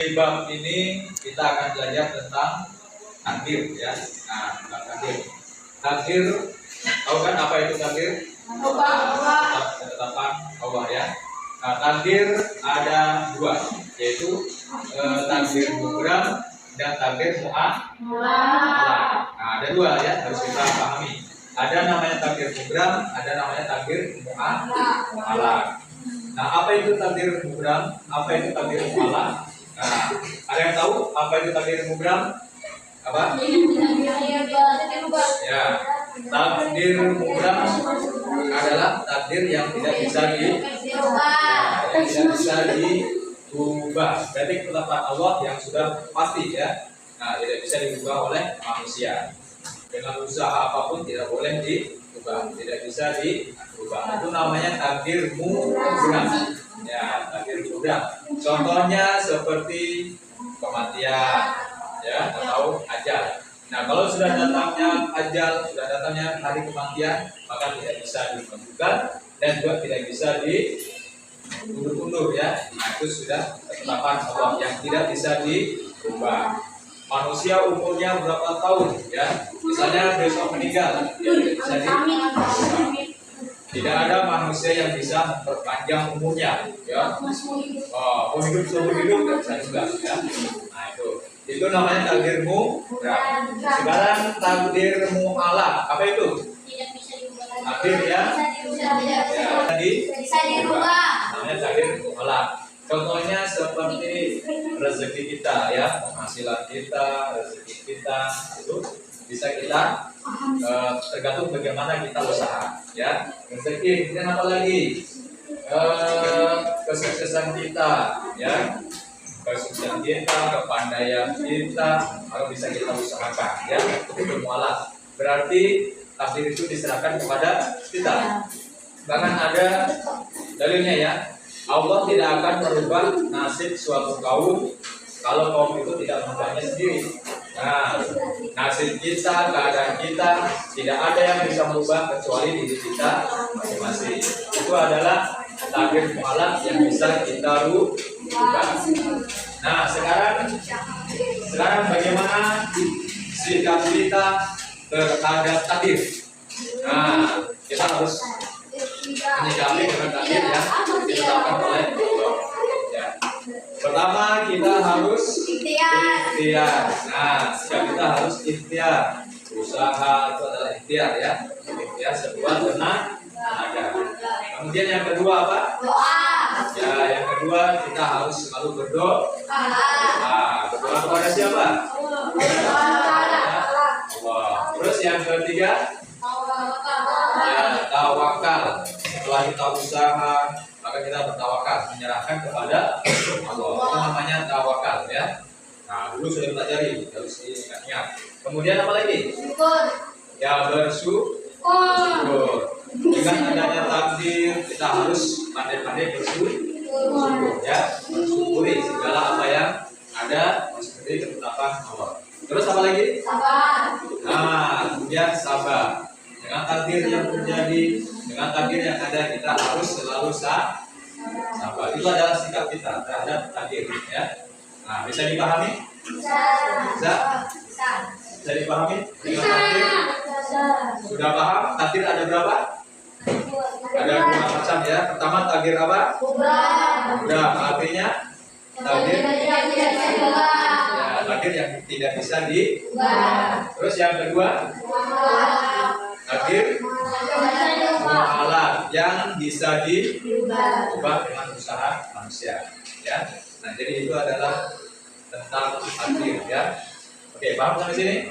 Di bab ini kita akan belajar tentang takdir ya. Nah, tentang takdir. Takdir, tahu kan apa itu takdir? Ketetapan Allah ya. Nah, takdir ada dua, yaitu takdir mubram dan takdir mu'allaq. Nah, ada dua ya, harus kita pahami. Ada namanya takdir mubram, ada namanya takdir mu'allaq. Nah, apa itu takdir mubram? Apa itu takdir mu'allaq? Nah, ada yang tahu apa itu takdir mubram? Apa? Ya, takdir mubram adalah takdir yang tidak bisa diubah. Berarti ketetapan Allah yang sudah pasti ya. Nah, tidak bisa diubah oleh manusia. Dengan usaha apapun tidak boleh diubah, tidak bisa diubah. Itu namanya takdir mubram. Ya, takdir mubram. Contohnya seperti kematian, ya, atau ajal. Nah, kalau sudah datangnya ajal, sudah datangnya hari kematian, maka tidak bisa dimajukan dan juga tidak bisa diundur-undur ya. Nah, itu sudah ketetapan Allah yang tidak bisa diubah. Manusia umurnya berapa tahun ya? Misalnya besok meninggal, ya tidak bisa diubah. Tidak ada manusia yang bisa memperpanjang umurnya, ya. Oh, hidup seumur hidup tidak bisa juga, ya. Nah itu namanya takdir mubram. Sekarang takdir mu'allaq, apa itu? Takdir ya, bisa dirubah. Namanya takdir mu'allaq. Contohnya seperti rezeki kita, ya, penghasilan kita, rezeki kita itu bisa kita tergantung bagaimana kita usaha ya. Rezeki dan apa lagi kesuksesan kita ya, kesuksesan kita, kepandaian kita harus bisa kita usahakan ya. Itu mu'allaq, berarti takdir itu diserahkan kepada kita. Bahkan ada dalilnya ya, Allah tidak akan merubah nasib suatu kaum kalau kaum itu tidak mengubahnya sendiri. Nah, nasib kita, keadaan kita tidak ada yang bisa merubah kecuali diri kita masing-masing. Itu adalah takdir mu'allaq yang bisa kita rubah. Nah, sekarang bagaimana sikap kita terhadap takdir? Nah, kita harus menyikapi dengan takdir yang ditetapkan oleh Allah. Ya. Pertama kita harus ikhtiar. Nah, kita harus ikhtiar. Usaha itu adalah ikhtiar ya. Ikhtiar sekuat tenaga. Kemudian yang kedua apa? Doa. Ya, yang kedua kita harus selalu berdoa. Nah, berdoa kepada siapa? Allah. Terus yang ketiga? Ya, tawakal. Setelah kita usaha, maka kita bertawakal, menyerahkan kepada Allah. Itu namanya tawakal ya. Nah, dulu sudah pelajari, harus diingat-ingat. Kemudian apa lagi? Ya, bersyukur. Dengan adanya takdir, kita harus pandai-pandai bersyukur ya, mensyukuri segala apa yang ada seperti ketetapan Allah. Terus apa lagi? Sabar. Nah, kemudian sabar. Dengan takdir yang terjadi, dengan takdir yang ada, kita harus selalu sabar. Itu adalah sikap kita terhadap takdir ya. Nah, bisa dipahami? Bisa dipahami? Dengan takdir? Sudah paham? Takdir ada berapa? Ada dua macam ya. Pertama takdir apa? Mubram. Artinya takdir ya, takdir yang tidak bisa diubah. Terus yang kedua? Takdir mu'allaq yang bisa diubah dengan usaha manusia ya. Nah, jadi itu adalah tentang takdir ya. Oke, paham sampai sini?